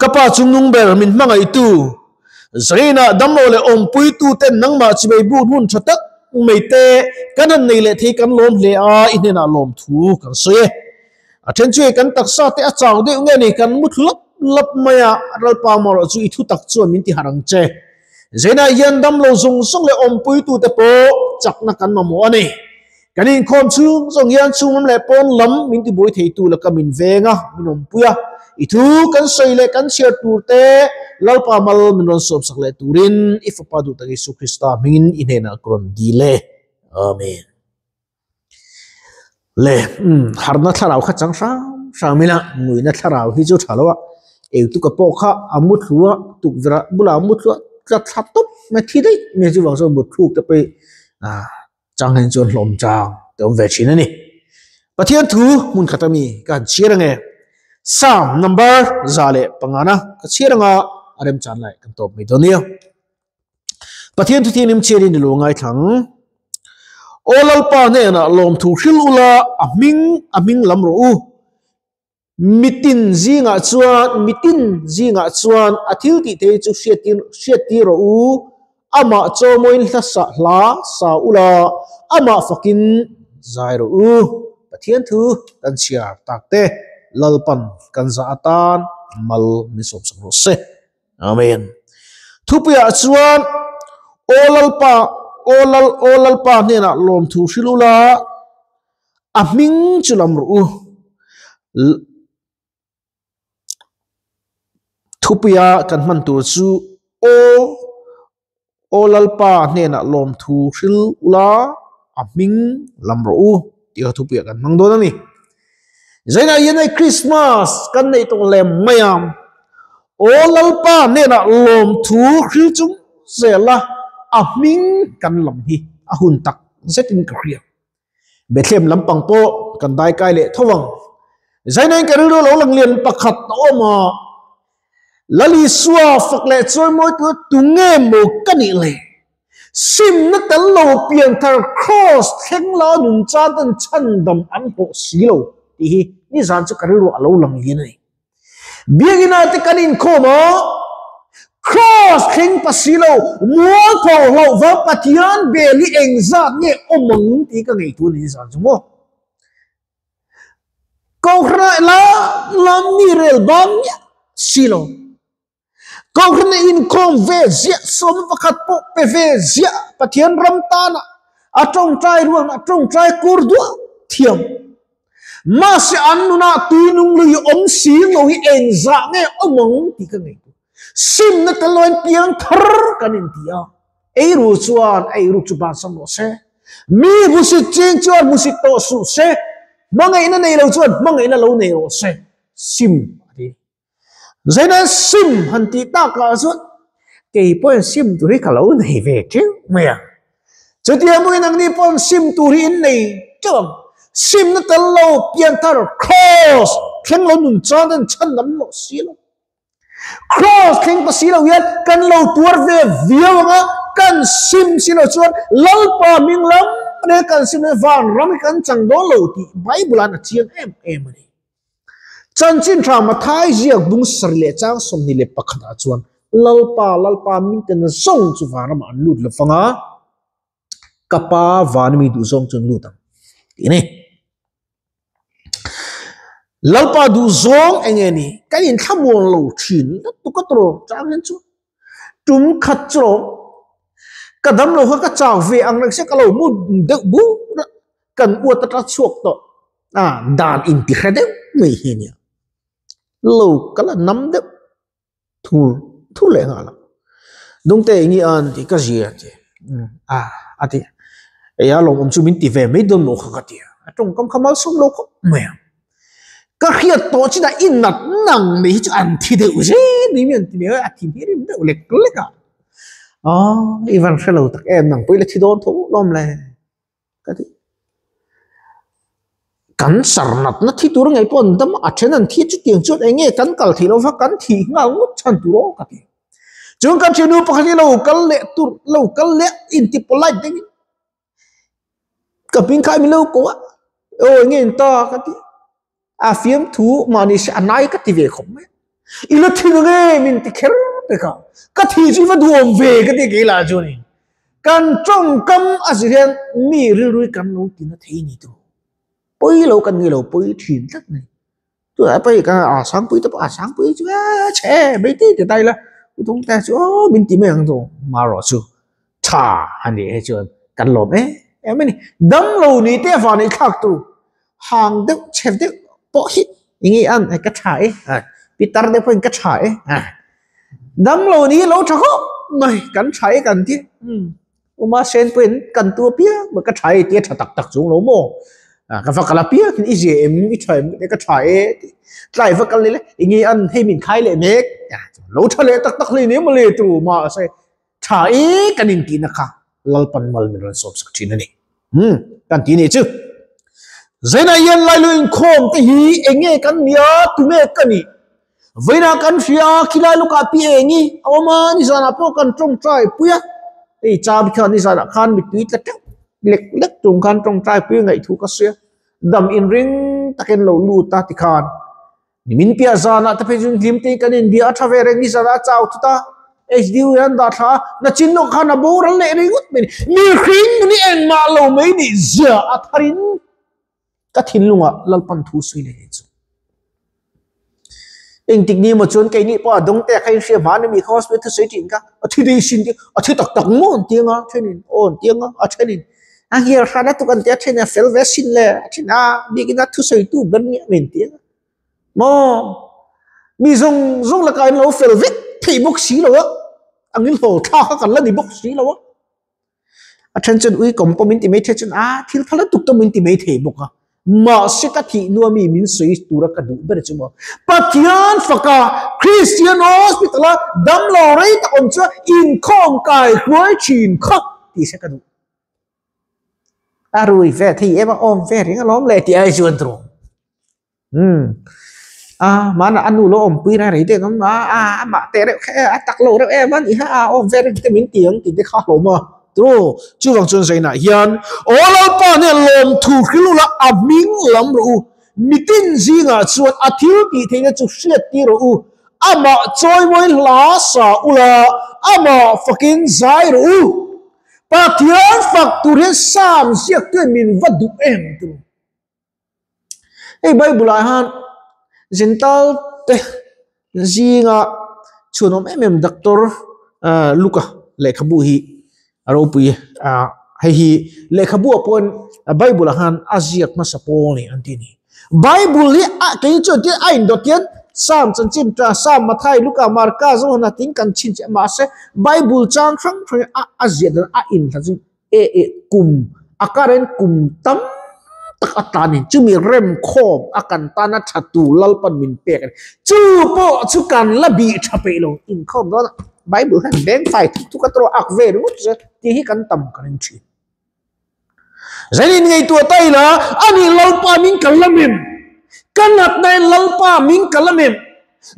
kapa chung nung ber min mangai tu zaina damlo le om pui tu ten nang ma chi bai bu hun thatak meite kanan nei le thi kan lom le a inena lom thu kan soe athen chui kan taksa te a chaw de nge ni kan mut lap maya ral pa mor chu I thu tak chu min ti harang che zaina yan damlo zung song le om pui tu te po chakna kan ma mo ani kanin khom chu zong yan chung le pon lam min ti boi thei tu la kamin venga min om puya I thu kan soi le kan share tu te lalpa mal min ron sop sak le turin ifa du ta Jesu Krista min inena kron dile amen le harna tharau kha chang sa mila ngui na tharau hi chu thalawa e tu ka po kha amut huwa tu vra bula amut huwa ka thatop me thi dei me chu wang so but thu ta pe chang hen chon hlom chang te om ve chin ani pathian thu mun khatami kan chirange Psalm number zale pangana kachiranga arem chan lai kan top mi donia pathian thu tinim cherin lo ngai thang olal pa ne na lom thu khil ula aming lam ro u mitin zinga chuan athil ti te chu hriat ti ro u ama chomoin hlasa hla sa ula ama fakin zai ro u pathian thu kan chiar takte lalpan kan zaatan mal misop sakro se amen thupia chuan olal pa ne na lom thu shilula aming chulam ru thupia kan man tur chu olal pa ne na lom thu shilula aming lam ru ti thupia kan mang don ani zaina yenai Christmas kan nei tong lem mayam olal pa ne na lom thu khil chung zela aming kan lam hi ahun tak zetin ka khria bethlem lampang po kan dai kai le thawang zaina ka ru lo lang lian pakhat oma lali suwa fakle choi moi tu tunge mo kani le sim na tal lo pian thar cross theng la nun cha tan chan dam an po silo ni zan chu kariru alo lang yin nei biagina te kanin khoma cross khing pasilo mo tho lo va patian beli engza nge omang ti ka ngei tu ni zan chu mo ko khra la ni rel bam ya silo ko khna in kom ve zia som pakhat po pe ve zia patian ram ta na atong trai ruang atong trai kur du thiam ma se anuna tuinung lui om si lo hi engza nge omong ti ka ngai sim na taloin piang thar kanin tia ei ru chuan ei ru chu ban sam lo se mi bu si chen chuan mu si to su se mangai na nei lo chuan mangai na lo nei ro se sim adi zaina sim han ti ta ka chuan ke pon sim tu ri ka lo nei ve che maya chutia mu nang ni pon sim tu ri in nei chom sim na talo pian tar cross khen lo nun chan dan chan lam lo si lo cross khen pa si lo yat kan lo tuar ve viawa kan sim si lo chuan lal pa ming lam ne kan sim ne van ram kan chang do lo ti bible an chiang em ni chan chin tha ma thai jiak bung sar le chang som ni le pakhat a chuan lal pa min ten song chu varam an lut le fanga kapa van mi du song chun lutam ini lalpa du zong engeni kanin thamon lo thin tu ka tro chang hen chu tum khat chro kadam lo ka chaw ve ang nak se ka lo mu de bu kan u ta chuak to dan in ti khade mai he nya lo kala nam de thu le ngala dong te ngi an ti ka zia ti ati ya lo om chu min ti ve mai don lo kha ti atong kam khamal sum lo ko mai ka khiat to chi da in nat nang mi chu an thi de u je ni men ti me a thi ni rim de lek ka even fellow tak em nang poi le thi don tho lom le ka ti kan sarnat na thi tur ngai pon dam a then an thi chu tiang chu enge kan kal thi lo va kan thi nga ngut chan tu ro ka ti chung kan chinu pakhani lo kal le in ti polite ding ka pin khai mi lo ko o nge ta ka ti a fiam thu mani anai ka ti ve khom ila thinu nge min ti kher te ka thi chi va duom ve ka ti ke la jo ni kan trong kam azrian mi ri rui kan lo ti na thei ni tu poi lo kan ni lo poi thin tak ni tu ai pai ka a sang poi ta a sang poi chu che be ti te dai la u tung ta chu min ti me ang tu ma ro chu tha han ni he chu kan lo em ni dam lo ni te fa ni khak tu hàng đức chef đức bộ hit nghĩ ăn hay cắt trái Peter để phải cắt trái đâm lâu ní lâu cho mày cắn trái cần thế mà sen phải cần tua pía mà cắt trái tiết thật tặc xuống lỗ mồ cái vật là pía thì gì em cái trái để cắt trái lại vật cái này nghĩ ăn hay mình khai lệ mét lâu cho lệ tặc tặc này nếu mà lệ trụ mà sẽ trái cái nín tin nào lal pan mal mình rồi sốp sắc chín này cần tin này chứ zena yen lai luin khom te hi enge kan nia tume kani veina kan fia khilai luka pi engi awama ni sana po kan trong trai puya ei cham khan ni sana khan mi tuit la tek lek lek tung khan trong trai puya ngai thu ka sia dam in ring taken lo lu ta ti khan ni min pia zana ta pe jung lim te kan in bia tha ve reng ni sana chau ta HDU yan da tha na chin no khan bo ral le ringut mi khring ni en ma lo mai ni zia atharin các thiên lunga lalpan thu suy lệ chu eng tik ni mo chon kai ni pa dong te khai sia van mi hospital sei tin ka athi dei sin ti athi tak tak mo tianga thenin on tianga a thenin a hier khana tu kan te thena fel vesin le thina bigina thu sei tu ben ni men tianga mo mi zong la kai lo fel vek thei bok si lo angin ho tha ka kan la ni bok si lo attention ui component me the chun thil phala tuk to min ti me thei bok mà sẽ các thị nuôi mình suy tu ra cái đủ bây giờ mà Pathian phaka Christian hospital đâm lò đấy ta ông chưa in không cài cuối chìm khóc thì sẽ cái đủ rồi về thì em ôm về thì nó lóm lệ thì ai chịu rồi mà là anh nuôi ôm quy ra đấy thì nó mà té đấy tắc lỗ đấy em anh ôm về thì mình tiếng thì khó lỗ mà True, chú vang chuan sei na hian ola pa ne lom thu khilu la aming lam ru mitin zinga chuan athil ti theina chu hriat ti ro ama choi moi la sa ula ama fucking zai ro Pathian factory sam siak tu min vadu em tu ei Bible han gental te zinga chunom em doctor Luka lekhabu hi aro pui hei hi lekhabu apon Bible han aziak ma sapol ni antini Bible li ke chu ti ain do tian sam chan chim tra sam mathai luka marka zo na ting kan chin che ma se Bible chang thang thang aziak a in thajin kum akaren kum tam tak atani chumi rem khom akan tana thatu lalpan min pek chu po chu kan labi thape lo in khom do Bible han beng fai tu ka tro ak ve ru ti hi kan tam kan chi zanin ngai tu tai la ani lalpa min kalamim kanat nai lalpa min kalamim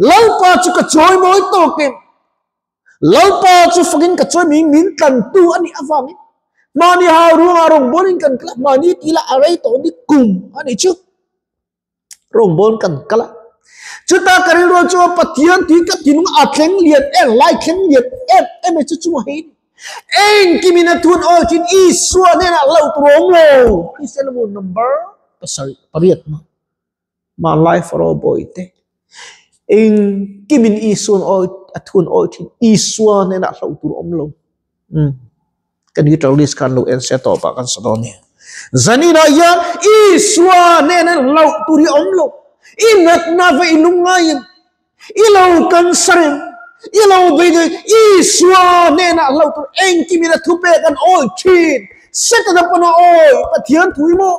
lalpa chu ka choi moi to ke lalpa chu fucking ka choi min kan tu ani awang mani ha ruang arong bonin kan kala mani tila arai to ni kum ani chu rong bon kan kala chuta kari ro chu Pathian ti ka tinung atleng liat lai khen liat em chu chu hi en kimina thun o chin I suwa ne na lau trong lo Christian mo number sorry pariat ma life for all boy te en kimin I suwa o athun o chin I suwa ne na lau trong lo kan hi tawlis kan lo en se to pa kan sadon ne zanina yan I suwa ne na lau turi om lo inat na ve ilungai ilaw kan sarim ilaw bide iswa ne na law to enki mina thupe kan oi khin set na pano oi Pathian thui mo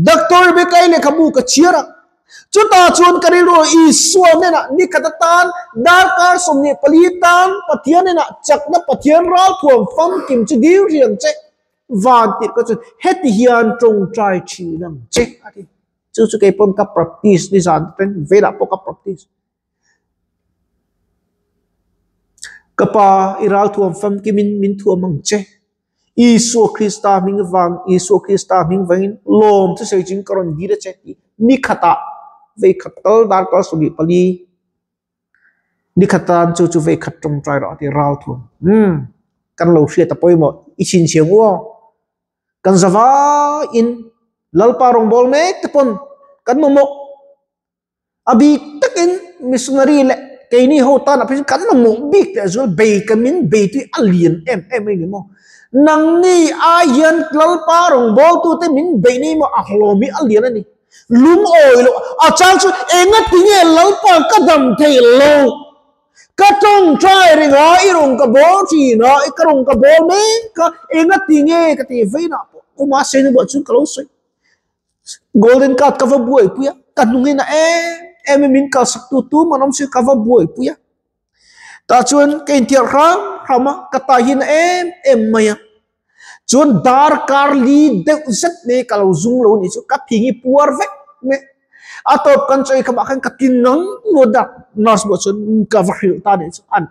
doctor be kai le khabu ka chiara chuta chon kari ro iswa ne na nikatatan darkar somni palitan Pathian ne na chakna Pathian ra thuam fam kim chu diu riang che van ti ko chu heti hian trong trai chi nam che ati chu cái pon ka practice ni san pen vela po ka practice kapa iral thuam fam ki min thuam mang che Isu Krista ming wang Isu Krista ming wangin lom chu sei jing karon di che ni khata ve khatal dar ka sumi pali đi khát tan chu về khát trong trai đó thì rau thuồng căn lâu xia tập bôi một ít xin xiang uo căn zava in lalpa rong bol mek tepon căn mo abi takin missionary le cái ni hậu ta là phải căn nó mộng big để rồi bày cái miếng bày tuy alien em ấy mo nang ni ayan lalpa rong bol tu te miếng bày ni mo ahlomi alien ani lum oi lo a chang chu engat tinge lalpa kadam thei lo ka trong trai ring a irong ka bol chi na ikarong ka bol me ka engat tinge ka ti ve na kuma sen bo chu close golden card cover buai puya kanungin na em min ka sak tu manom si cover buai puya ta chuan ke intiar rama katahin em maya chuan dar kar li de zat me kalau zung lo ni chu ka phingi puar vek me atop kan choi ka bakan katin nang lo dak nas bo chun cover ta de chu an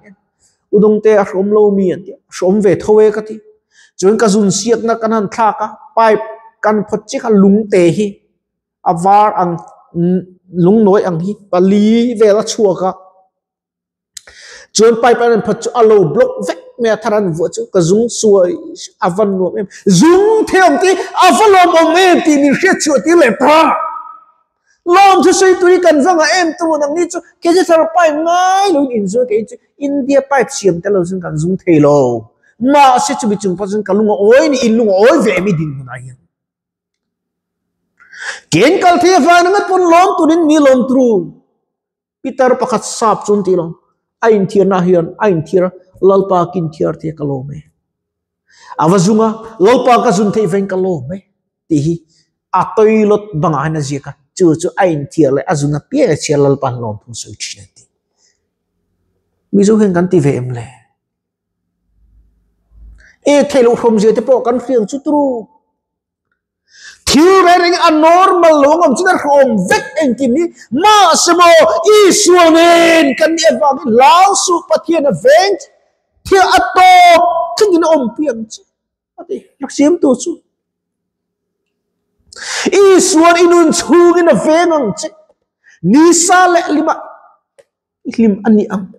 udong te rom lo mi an som ve thowe ka ti chuan ka zun siat na kanan thla ka pipe kan phot chi ka lung te hi avar ang lung noi ang hi pali vela chua ka chuan pipe an phot chu alo block vek me tharan vo chu ka zung suai avan no em zung theom ti avalo mo me ti ni hre chu ti le pa lom chu sei tui kan zanga em tu nang ni chu ke je thar pai ngai lo in zo ke chu india pipe siam te lo zung kan zung thei lo ma se chu bi chung pa zung kalung oi ni ilung oi ve mi din na hi ken kal the fa nang pun lom tu din mi lom tru peter pakhat sap chun ti lo ain thir na hian ain thir lalpa kin thir the kalome awazunga lalpa ka zun thei ven kalome ti hi atoilot banga na jeka chu ain thir le azuna pia che lalpa lom thu so chi ti mi zo hen kan ti ve em le thelo khom je te po kan fiang chu tru thiếu ra những abnormal luôn ông chỉ là không vết anh kim đi mà xem Israel nên cần đi vào cái lão su phát hiện là vén thiếu ato không nhìn ông piang chứ thì nhắc xiêm tu su Israel inun chung in là vén ông chứ nisa lệ lim anh am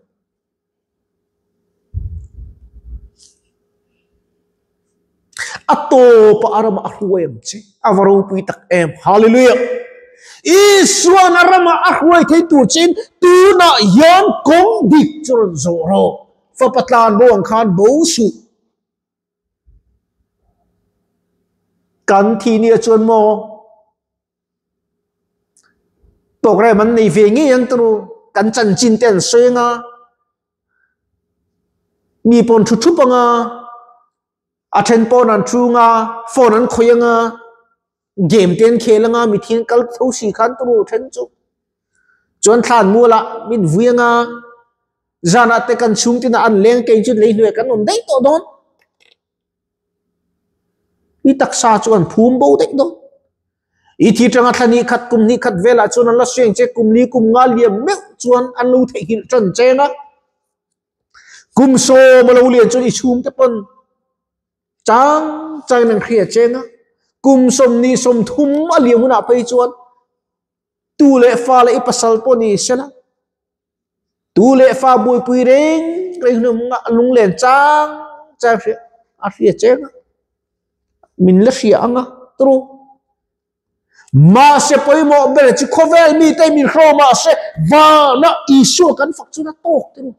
ato pa arama ahwem chi avaro pui tak em hallelujah Israel arama ahwai thei tu chin tu na yan kong dik chron zoro fa patlan bo ang khan bo su kan thi ni chon mo program man nei ve ngi yang tru kan chan chin ten senga mi pon thu thu panga aten pon an thu nga phone an khoya nga game ten khela nga mi thin kal tho si khan tru then chu chon than mu la min vuanga zana te kan chung tin an leng ke chu lei hnu kan on dei to don i taksa chu an phum bo dei don i thi tanga thani khat kum ni khat vela chon an la sweng che kum ni kum nga liam me chuan an lu the hil tron che nga kum so ma lo lian chon i chum te pon chang chang nang khia che nga kum som ni som thum aliam na pai chuan tu le fa le i pasal po ni sela tu le fa bui pui reng reng nga lung len chang cha a khia che nga min la khia anga tru ma se poi mo bel chi khovel mi te min khro ma se va na isu kan fak chu na tok tru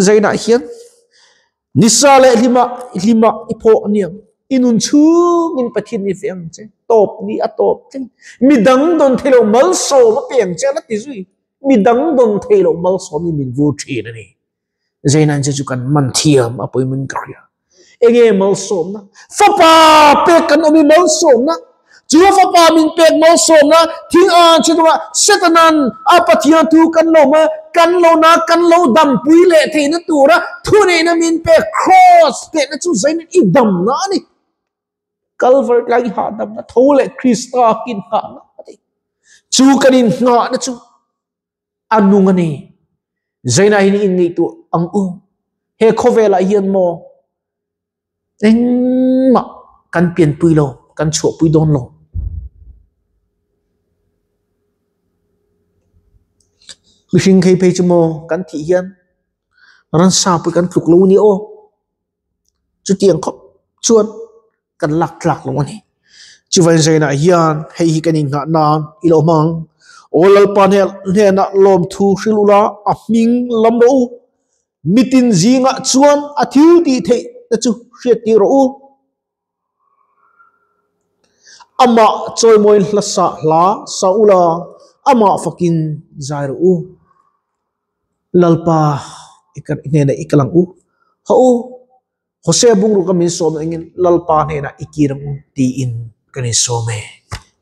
zaina hian nisa le lima ipo niam inun chu in pathin ni feng che top ni atop che midang don thelo mal so ma peng che la ti zui midang don thelo mal so ni min vu thi na ni zaina chu kan man thiam apoi mun kria enge mal som na fa pa pe kan omi mal som na chúa fa pa min pe mal som na thing an chu ma setanan apathia tu kan lo ma kan lo na kan lo dam pui le the na tu ra thu ne na min pe cross pe na chu zain i dam na ni calvary lagi ha dam na tho le krista kin ha na chu kanin nga na chu anung ani zaina hin in ni tu ang he khovela hian mo eng ma kan pian pui lo kan chu pui don lo Mihing kay pay mo kan ti hian ran sa pu kan tluk lo ni o chu tiang khop chuan kan lak lo ni chu van zai na hian hei hi kan nga nan ilo mang olal pan he na lom thu hrilula a ming lam ro mitin zinga chuan a thiu ti thei na chu hriat ti ro ama choi moi hlasa hla saula ama fakin zai ro lalpa ikan ne ikalang ha Jose bung ru kamin som ingin lalpa ne na ikiram ti in kani some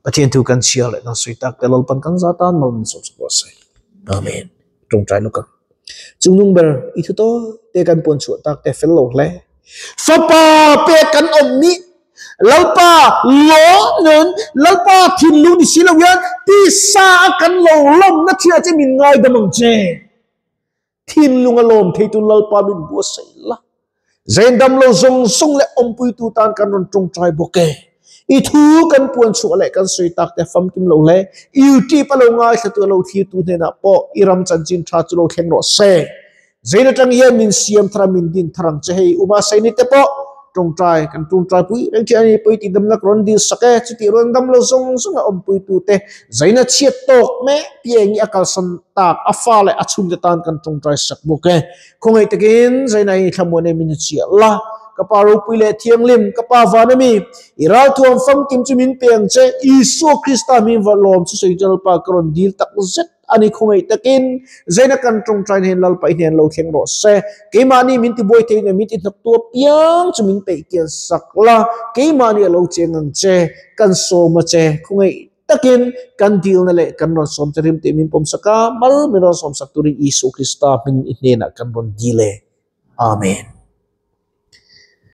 pathian tu kan sial na suitak te lalpan kan zatan mal min som se amen tung trai lukang chungnung ber ithu to te kan pon chu tak te fel lo hle fapa pe kan omni lalpa lo nun lalpa thin lu ni silawian ti sa kan lo lom na thia che min ngai damang che thin lunga lom theitu lalpa min bu sei la zain dam lo zong sung le ompui tu tan kan ron tung trai boke I thu kan puan chu le kan sui tak te fam kim lo le yu ti pa lo ngai sa tu lo thi tu ne na po iram chan chin tha chu lo khen ro se zain atang hian min siam thra min din tharang che hei uma sai ni te po tung trai kan tung trai pui reng chi ani pui ti dam nak ron dil sake chu ti ron dam lo zong sung om pui tu te zain a chiat tok me pieng akal san tak afa le achum te tan kan tung trai sak boke khongai takin zain ai thamone min chi la kaparo puile thiang lim kapa vanami iral thuam fam kim chumin peng che isu krista min valom chu sei jal pa kron dil tak zet ani khongai takin zaina kan tong train hen lal pa hen lo theng ro se keimani min ti boy te na mit it tu piang chumin pe kian sakla keimani lo chengang che kan so ma che khongai takin kan dil na le kan ron som terim te min pom saka mal min ron som sak turin isu krista min inena kan ron dile amen